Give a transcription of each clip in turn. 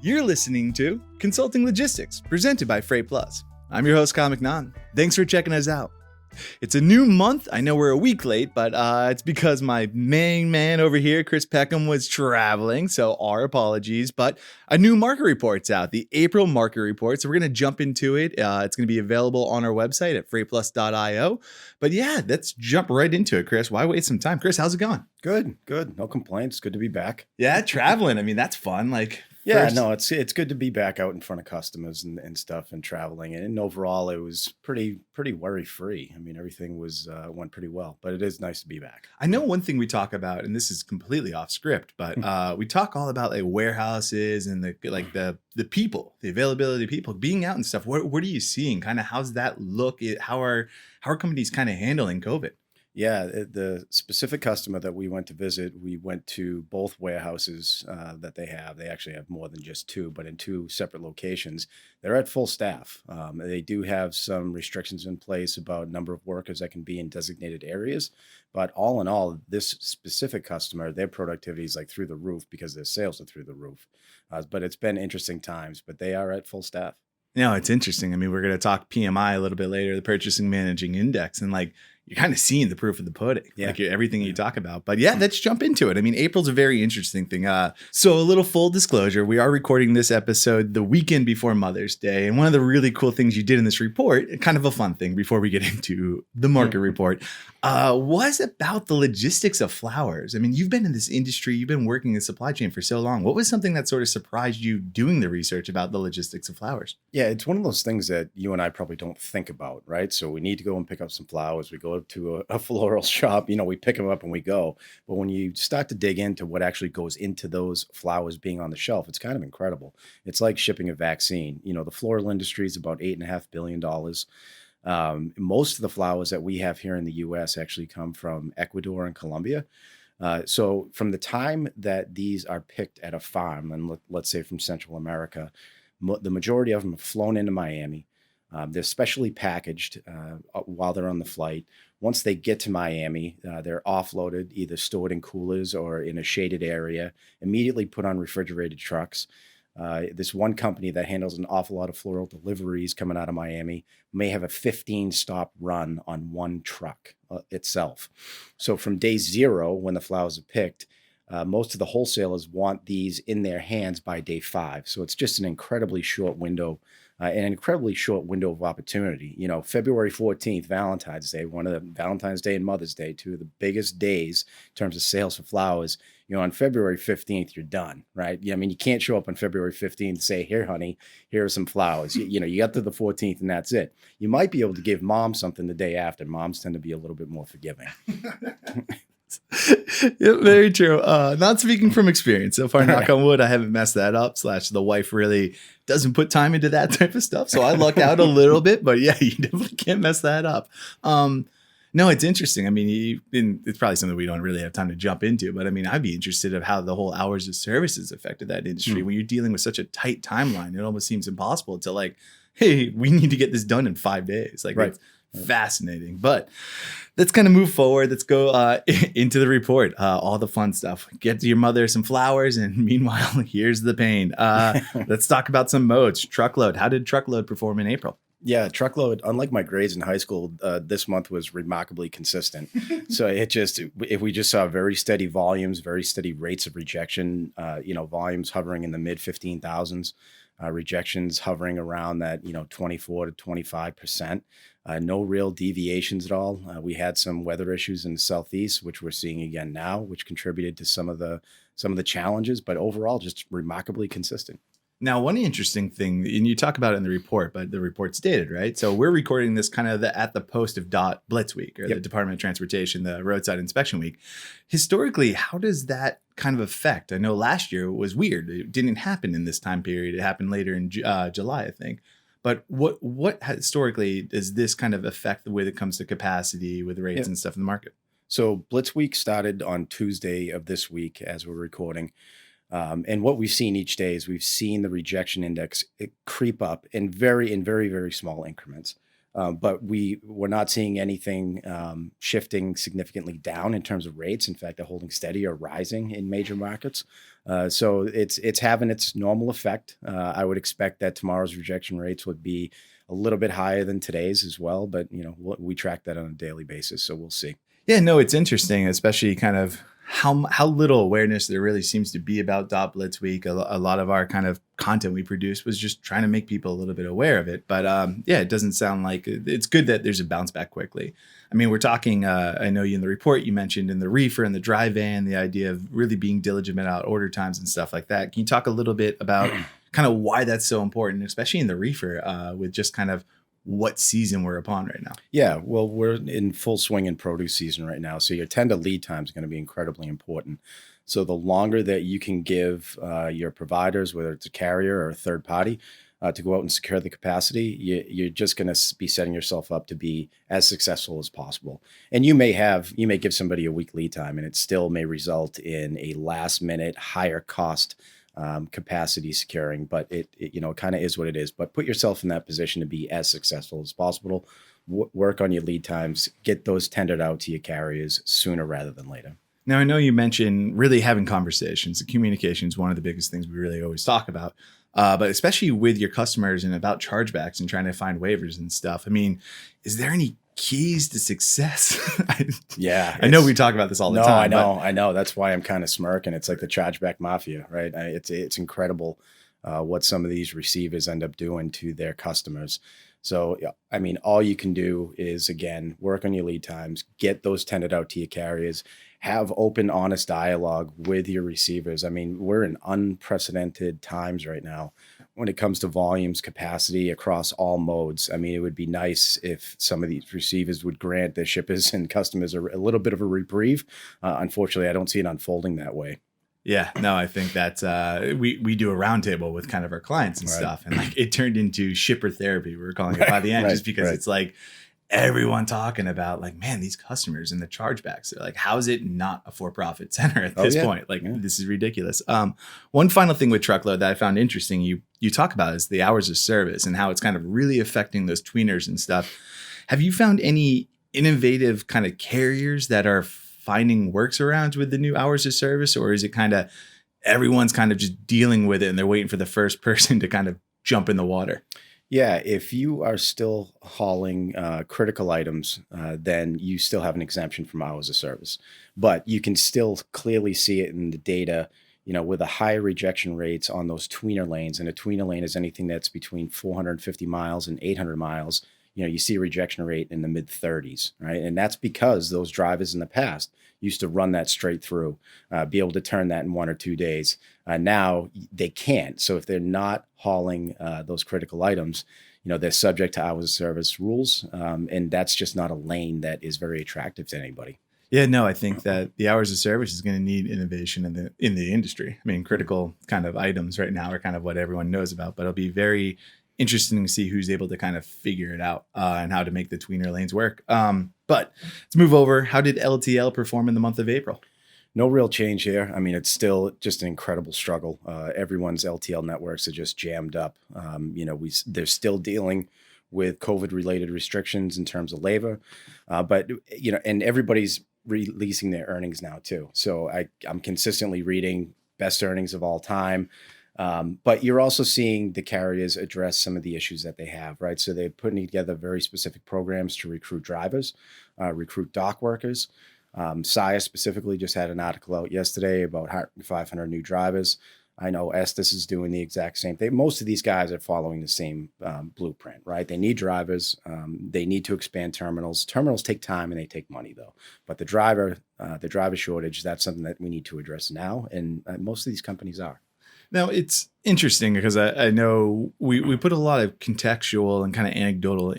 You're listening to Consulting Logistics, presented by FreightPlus. I'm your host, Kyle McNaughton. Thanks for checking us out. It's a new month. I know we're a week late, but it's because my main man over here, Chris Peckham, was traveling, so our apologies. But a new market report's out, the April market report. So we're going to jump into it. It's going to be available on our website at freightplus.io. But yeah, let's jump right into it, Chris. Why waste some time? Chris, how's it going? Good. No complaints. Good to be back. Yeah, traveling. I mean, that's fun. It's good to be back out in front of customers and stuff and traveling. And overall, it was pretty worry free. I mean, everything went pretty well, but it is nice to be back. I know one thing we talk about, and this is completely off script, but we talk all about like warehouses and the people, the availability of people being out and stuff. What are you seeing? Kind of how's that look? How are companies kind of handling COVID? Yeah, the specific customer that we went to visit, we went to both warehouses that they have. They actually have more than just two, but in two separate locations. They're at full staff. They do have some restrictions in place about number of workers that can be in designated areas. But all in all, this specific customer, their productivity is like through the roof because their sales are through the roof. But it's been interesting times, but they are at full staff. No, it's interesting. I mean, we're going to talk PMI a little bit later, the Purchasing Managing Index, and like you're kind of seeing the proof of the pudding, like everything you talk about. But yeah, let's jump into it. I mean, April's a very interesting thing. So a little full disclosure, we are recording this episode the weekend before Mother's Day. And one of the really cool things you did in this report, kind of a fun thing before we get into the market report, was about the logistics of flowers. I mean, you've been in this industry, you've been working in supply chain for so long. What was something that sort of surprised you doing the research about the logistics of flowers? Yeah, it's one of those things that you and I probably don't think about, right? So we need to go and pick up some flowers. We go to a floral shop, we pick them up and we go. But when you start to dig into what actually goes into those flowers being on the shelf, it's kind of incredible. It's like shipping a vaccine. The floral industry is about $8.5 billion. Most of the flowers that we have here in the U.S. actually come from Ecuador and Colombia. So from the time that these are picked at a farm, and let's say from Central America, the majority of them are flown into Miami. They're specially packaged while they're on the flight. Once they get to Miami, they're offloaded, either stored in coolers or in a shaded area, immediately put on refrigerated trucks. This one company that handles an awful lot of floral deliveries coming out of Miami may have a 15-stop run on one truck itself. So from day zero, when the flowers are picked, most of the wholesalers want these in their hands by day 5. So it's just an incredibly short window of opportunity. February 14th, Valentine's Day, one of the Valentine's Day and Mother's Day, two of the biggest days in terms of sales for flowers. On February 15th, you're done, right? I mean, you can't show up on February 15th and say, here, honey, here are some flowers. You got to the 14th and that's it. You might be able to give mom something the day after. Moms tend to be a little bit more forgiving. Yeah, very true. Not speaking from experience. So far, knock on wood, I haven't messed that up. / the wife really doesn't put time into that type of stuff. So I luck out a little bit, but yeah, you definitely can't mess that up. No, it's interesting. I mean, it's probably something we don't really have time to jump into, but I mean, I'd be interested of how the whole hours of services affected that industry. When you're dealing with such a tight timeline, it almost seems impossible to like, hey, we need to get this done in 5 days. Like, right. It's fascinating. But let's kind of move forward. Let's go into the report. All the fun stuff. Get to your mother some flowers, and meanwhile, here's the pain. Let's talk about some modes. Truckload. How did truckload perform in April? Yeah, truckload, unlike my grades in high school, this month was remarkably consistent. So if we just saw very steady volumes, very steady rates of rejection, volumes hovering in the mid 15,000s, rejections hovering around that, 24 to 25%. No real deviations at all. We had some weather issues in the Southeast, which we're seeing again now, which contributed to some of the challenges, but overall just remarkably consistent. Now, one interesting thing, and you talk about it in the report, but the report's dated, right? So we're recording this kind of at the post of Blitz week, or the Department of Transportation, the roadside inspection week. Historically, how does that kind of affect? I know last year was weird. It didn't happen in this time period. It happened later in July, I think. But what historically does this kind of affect the way that it comes to capacity with rates and stuff in the market? So Blitz week started on Tuesday of this week as we're recording. And what we've seen each day is we've seen the rejection index creep up in very, very small increments. But we're not seeing anything shifting significantly down in terms of rates. In fact, they're holding steady or rising in major markets. So it's having its normal effect. I would expect that tomorrow's rejection rates would be a little bit higher than today's as well. But we track that on a daily basis, so we'll see. Yeah, no, it's interesting, especially kind of how little awareness there really seems to be about Blitz Week. A lot of our kind of content we produce was just trying to make people a little bit aware of it. But yeah, it doesn't sound like it's good that there's a bounce back quickly. I mean, we're talking, I know you in the report, you mentioned in the reefer and the dry van, the idea of really being diligent about order times and stuff like that. Can you talk a little bit about kind of why that's so important, especially in the reefer with just kind of what season we're upon right now? Yeah, well, we're in full swing in produce season right now. So your tender lead time is going to be incredibly important. So the longer that you can give your providers, whether it's a carrier or a third party, to go out and secure the capacity, you're just going to be setting yourself up to be as successful as possible. And you may give somebody a week lead time, and it still may result in a last minute higher cost capacity securing, but it kind of is what it is. But put yourself in that position to be as successful as possible. Work on your lead times, get those tendered out to your carriers sooner rather than later. Now, I know you mentioned really having conversations. Communication is one of the biggest things we really always talk about, but especially with your customers and about chargebacks and trying to find waivers and stuff. I mean, is there any keys to success? Yeah, I know we talk about this all the time. I know. That's why I'm kind of smirking. It's like the chargeback mafia, right? It's incredible what some of these receivers end up doing to their customers. So, yeah, I mean, all you can do is, again, work on your lead times, get those tendered out to your carriers, have open, honest dialogue with your receivers. I mean, we're in unprecedented times right now when it comes to volumes, capacity across all modes. I mean, it would be nice if some of these receivers would grant their shippers and customers a little bit of a reprieve. Unfortunately, I don't see it unfolding that way. Yeah, no, I think that's we do a roundtable with kind of our clients and stuff, and like it turned into shipper therapy. We were calling it by the end, just because it's like everyone talking about like, man, these customers and the chargebacks. They're like, how is it not a for-profit center at this point? Like, this is ridiculous. One final thing with truckload that I found interesting, you talk about is the hours of service and how it's kind of really affecting those tweeners and stuff. Have you found any innovative kind of carriers that are finding workarounds with the new hours of service, or is it kind of everyone's kind of just dealing with it and they're waiting for the first person to kind of jump in the water? Yeah, if you are still hauling critical items, then you still have an exemption from hours of service. But you can still clearly see it in the data, with the high rejection rates on those tweener lanes. And a tweener lane is anything that's between 450 miles and 800 miles. You see a rejection rate in the mid 30s, right? And that's because those drivers in the past used to run that straight through, be able to turn that in 1 or 2 days. Now they can't. So if they're not hauling those critical items, they're subject to hours of service rules. And that's just not a lane that is very attractive to anybody. Yeah, no, I think that the hours of service is going to need innovation in the industry. I mean, critical kind of items right now are kind of what everyone knows about, but it'll be very interesting to see who's able to kind of figure it out and how to make the tweener lanes work. But let's move over. How did LTL perform in the month of April? No real change here. I mean, it's still just an incredible struggle. Everyone's LTL networks are just jammed up. They're still dealing with COVID-related restrictions in terms of labor, and everybody's releasing their earnings now too. So I'm consistently reading best earnings of all time. But you're also seeing the carriers address some of the issues that they have, right? So they're putting together very specific programs to recruit drivers, recruit dock workers. Saia specifically just had an article out yesterday about 500 new drivers. I know Estes is doing the exact same thing. Most of these guys are following the same blueprint, right? They need drivers. They need to expand terminals. Terminals take time and they take money, though. But the driver shortage, that's something that we need to address now. And most of these companies are. Now, it's interesting because I know we put a lot of contextual and kind of anecdotal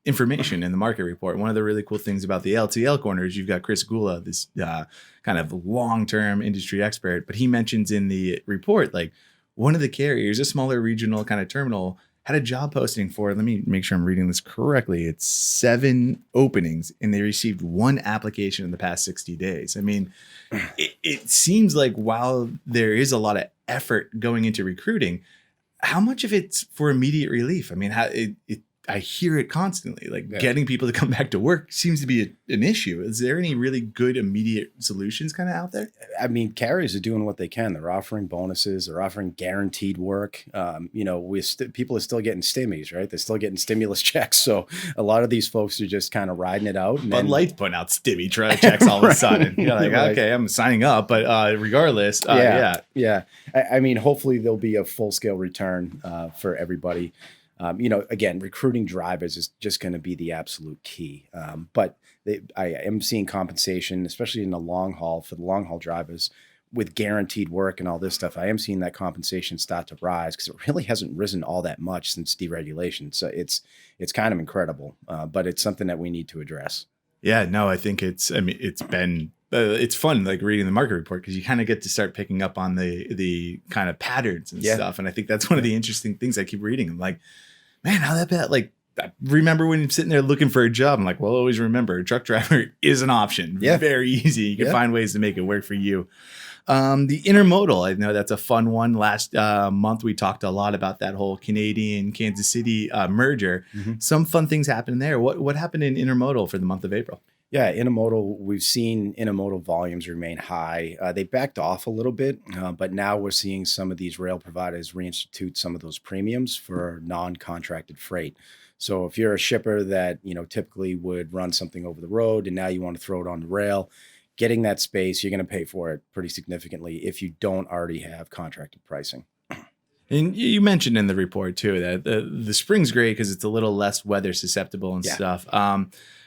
information in the market report. One of the really cool things about the LTL corner is you've got Chris Gula, this kind of long-term industry expert, but he mentions in the report, like one of the carriers, a smaller regional kind of terminal, had a job posting for, let me make sure I'm reading this correctly, it's 7 openings, and they received 1 application in the past 60 days. I mean, it seems like while there is a lot of effort going into recruiting, how much of it's for immediate relief? I mean, I hear it constantly. Like Yeah. getting people to come back to work seems to be an issue. Is there any really good immediate solutions kind of out there? I mean, carriers are doing what they can. They're offering bonuses. They're offering guaranteed work. People are still getting stimmies, right? They're still getting stimulus checks. So a lot of these folks are just kind of riding it out. And Bud then, Light's putting out stimmy checks all of a sudden. You're like, Right. okay, I'm signing up, but regardless, yeah. I mean, hopefully there'll be a full scale return for everybody. Again, recruiting drivers is just going to be the absolute key. But I am seeing compensation, especially in the long haul, for the long haul drivers with guaranteed work and all this stuff. I am seeing that compensation start to rise because it really hasn't risen all that much since deregulation. So it's kind of incredible, but it's something that we need to address. Yeah, no, I think it's been it's fun like reading the market report because you kind of get to start picking up on the kind of patterns and stuff. And I think that's one of the interesting things I keep reading. I'm like, man, how that bad? Like, I remember when you're sitting there looking for a job, I'm like, well, always remember a truck driver is an option. Yeah. Very easy. You can find ways to make it work for you. The intermodal, I know that's a fun one. Last month, we talked a lot about that whole Canadian Kansas City merger. Mm-hmm. Some fun things happened there. What happened in intermodal for the month of April? Yeah, intermodal, we've seen intermodal volumes remain high. They backed off a little bit, but now we're seeing some of these rail providers reinstitute some of those premiums for non-contracted freight. So if you're a shipper that, typically would run something over the road and now you want to throw it on the rail, getting that space, you're going to pay for it pretty significantly if you don't already have contracted pricing. And you mentioned in the report too that the spring's great because it's a little less weather susceptible and stuff.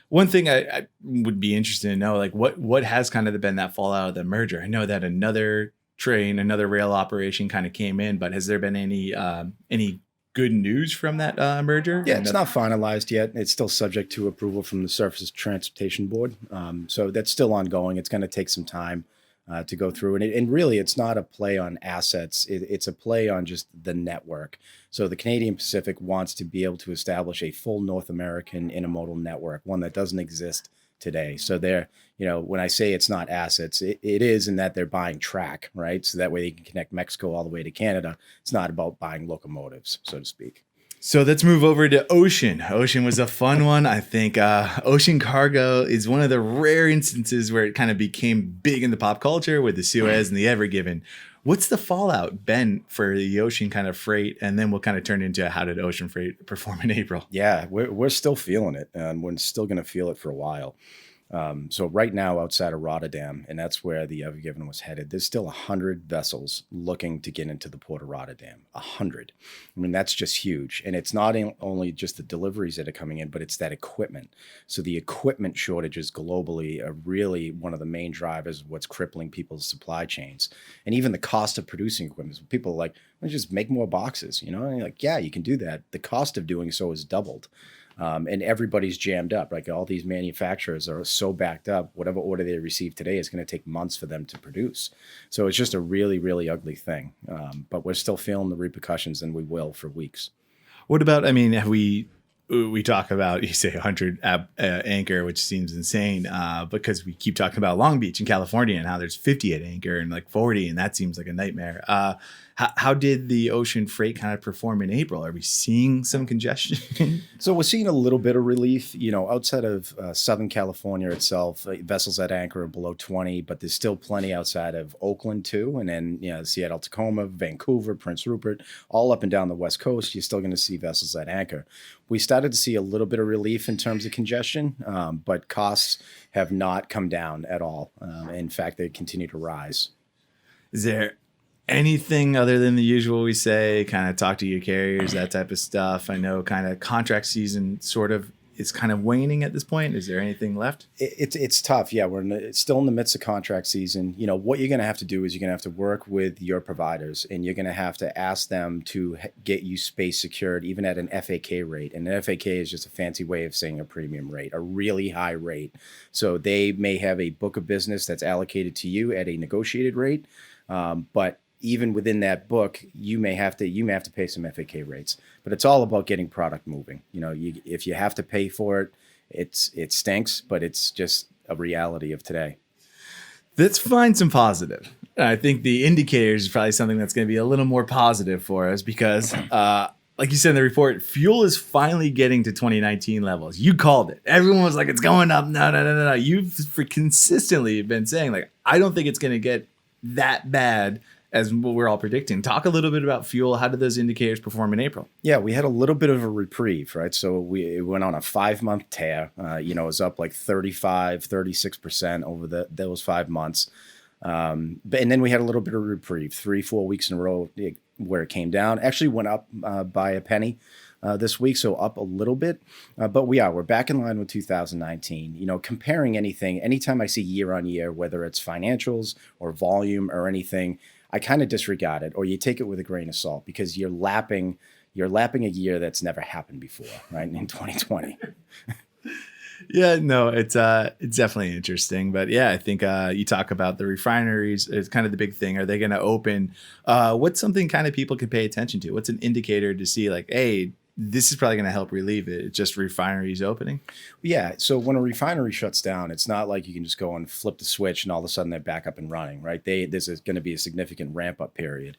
One thing I would be interested to know, like what has kind of been that fallout of the merger? I know that another rail operation kind of came in, but has there been any good news from that merger? Yeah, it's not finalized yet. It's still subject to approval from the Surface Transportation Board. So that's still ongoing. It's going to take some time to go through. And really, it's not a play on assets. It's a play on just the network. So the Canadian Pacific wants to be able to establish a full North American intermodal network, one that doesn't exist today. So they're, when I say it's not assets, it is in that they're buying track, right? So that way they can connect Mexico all the way to Canada. It's not about buying locomotives, so to speak. So let's move over to ocean. Ocean was a fun one. I think ocean cargo is one of the rare instances where it kind of became big in the pop culture with the Suez and the Ever Given. What's the fallout been for the ocean kind of freight? And then we'll kind of turn into how did ocean freight perform in April? Yeah, we're still feeling it, and we're still going to feel it for a while. So right now outside of Rotterdam, and that's where the Ever Given was headed, there's still 100 vessels looking to get into the port of Rotterdam. 100. I mean, that's just huge. And it's not only just the deliveries that are coming in, but it's that equipment. So the equipment shortages globally are really one of the main drivers of what's crippling people's supply chains. And even the cost of producing equipment. People are like, let's just make more boxes, And you're like, yeah, you can do that. The cost of doing so is doubled. And everybody's jammed up. Like all these manufacturers are so backed up. Whatever order they receive today is going to take months for them to produce. So it's just a really, really ugly thing. But we're still feeling the repercussions, and we will for weeks. What about, have we talk about, you say 100 anchor, which seems insane because we keep talking about Long Beach in California and how there's 50 at anchor and like 40, and that seems like a nightmare. How did the ocean freight kind of perform in April? Are we seeing some congestion? So we're seeing a little bit of relief, outside of Southern California itself. Vessels at anchor are below 20, but there's still plenty outside of Oakland too. And then, Seattle, Tacoma, Vancouver, Prince Rupert, all up and down the West Coast, you're still going to see vessels at anchor. We started to see a little bit of relief in terms of congestion, but costs have not come down at all. In fact, they continue to rise. Is there anything other than the usual we say, kind of talk to your carriers, that type of stuff? I know kind of contract season sort of is kind of waning at this point. Is there anything left? It's tough. Yeah, we're still in the midst of contract season. What you're going to have to do is you're going to have to work with your providers, and you're going to have to ask them to get you space secured, even at an FAK rate. And an FAK is just a fancy way of saying a premium rate, a really high rate. So they may have a book of business that's allocated to you at a negotiated rate, but even within that book, you may have to pay some FAK rates. But it's all about getting product moving. If you have to pay for it, it stinks, but it's just a reality of today. Let's find some positive. I think the indicators is probably something that's going to be a little more positive for us because like you said in the report, fuel is finally getting to 2019 levels. You called it. Everyone was like, it's going up. No. You've consistently been saying, like, I don't think it's going to get that bad as what we're all predicting. Talk a little bit about fuel. How did those indicators perform in April? Yeah, we had a little bit of a reprieve, right? So it went on a 5-month tear. It was up like 36% over those 5 months. And then we had a little bit of reprieve, 3-4 weeks in a row where it came down. Actually went up by a penny this week, so up a little bit. But we're back in line with 2019. Comparing anytime I see year on year, whether it's financials or volume or anything, I kind of disregard it, or you take it with a grain of salt, because you're lapping a year that's never happened before, right? In 2020. Yeah, no, it's definitely interesting. But yeah, I think you talk about the refineries. It's kind of the big thing. Are they going to open? What's something kind of people can pay attention to? What's an indicator to see, like, hey, this is probably going to help relieve it? It's just refineries opening? Yeah. So when a refinery shuts down, it's not like you can just go and flip the switch and all of a sudden they're back up and running, right? This is going to be a significant ramp up period.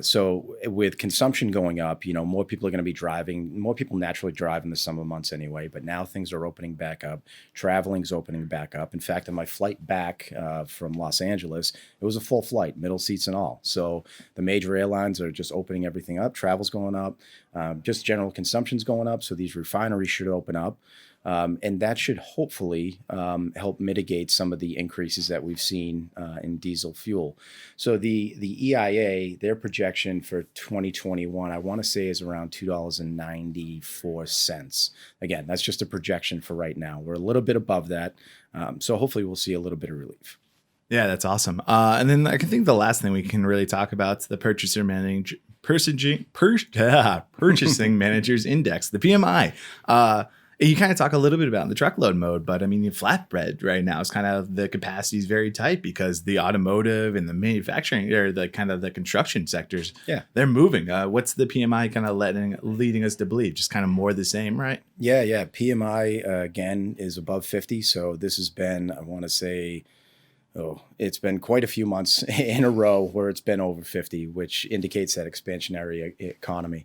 So with consumption going up, more people are going to be driving. More people naturally drive in the summer months anyway, but now things are opening back up. Traveling's opening back up. In fact, on my flight back from Los Angeles, it was a full flight, middle seats and all. So the major airlines are just opening everything up. Travel's going up. Just general consumption's going up. So these refineries should open up. And that should hopefully help mitigate some of the increases that we've seen in diesel fuel. So the EIA, their projection for 2021, I want to say is around $2.94. Again, that's just a projection for right now. We're a little bit above that. So hopefully we'll see a little bit of relief. Yeah, that's awesome. And then I think the last thing we can really talk about is the purchasing managers index, the PMI. You kind of talk a little bit about in the truckload mode, but I mean, the flatbread right now is kind of the capacity is very tight because the automotive and the manufacturing or the kind of the construction sectors, they're moving. What's the PMI kind of leading us to believe? Just kind of more the same, right? Yeah. PMI again is above 50. So this has been, I want to say, it's been quite a few months in a row where it's been over 50, which indicates that expansionary economy.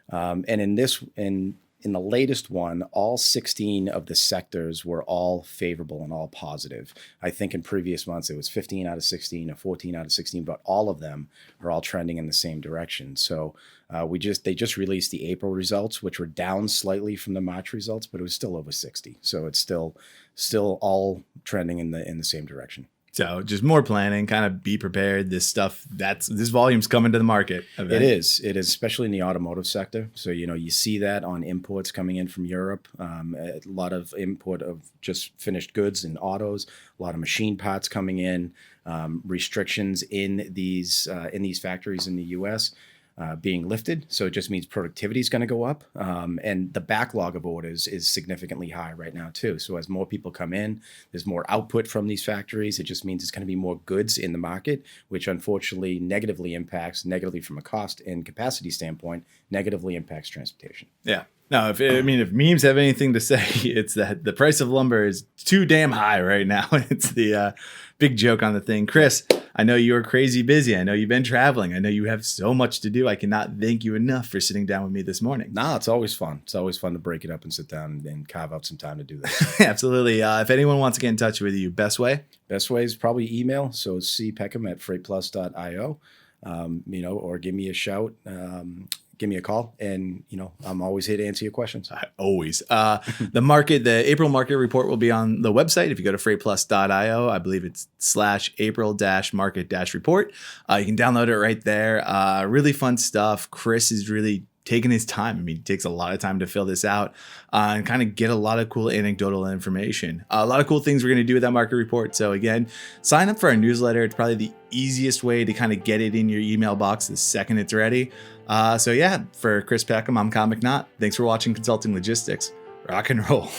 And in the latest one, all 16 of the sectors were all favorable and all positive. I think in previous months it was 15 out of 16 or 14 out of 16, but all of them are all trending in the same direction. So they just released the April results, which were down slightly from the March results, but it was still over 60. So it's still all trending in the same direction. So just more planning, kind of be prepared. This volume's coming to the market. It is, especially in the automotive sector. So, you see that on imports coming in from Europe, a lot of import of just finished goods and autos, a lot of machine parts coming in, restrictions in these factories in the U.S. Being lifted. So it just means productivity is going to go up. And the backlog of orders is significantly high right now too. So as more people come in, there's more output from these factories. It just means it's going to be more goods in the market, which unfortunately negatively from a cost and capacity standpoint, negatively impacts transportation. Yeah. No, if memes have anything to say, it's that the price of lumber is too damn high right now. It's the big joke on the thing. Chris, I know you're crazy busy. I know you've been traveling. I know you have so much to do. I cannot thank you enough for sitting down with me this morning. No, it's always fun. It's always fun to break it up and sit down and carve out some time to do that. Absolutely. If anyone wants to get in touch with you, best way? Best way is probably email. So it's cpeckham@freightplus.io, or give me a shout. Give me a call, and I'm always here to answer your questions. Always. The April market report will be on the website. If you go to freightplus.io, I believe it's /April-market-report. You can download it right there. Really fun stuff. Chris is really taking his time. I mean, it takes a lot of time to fill this out and kind of get a lot of cool anecdotal information. A lot of cool things we're going to do with that market report. So again, sign up for our newsletter. It's probably the easiest way to kind of get it in your email box the second it's ready. For Chris Peckham, I'm Kyle McNaught. Thanks for watching Consulting Logistics. Rock and roll.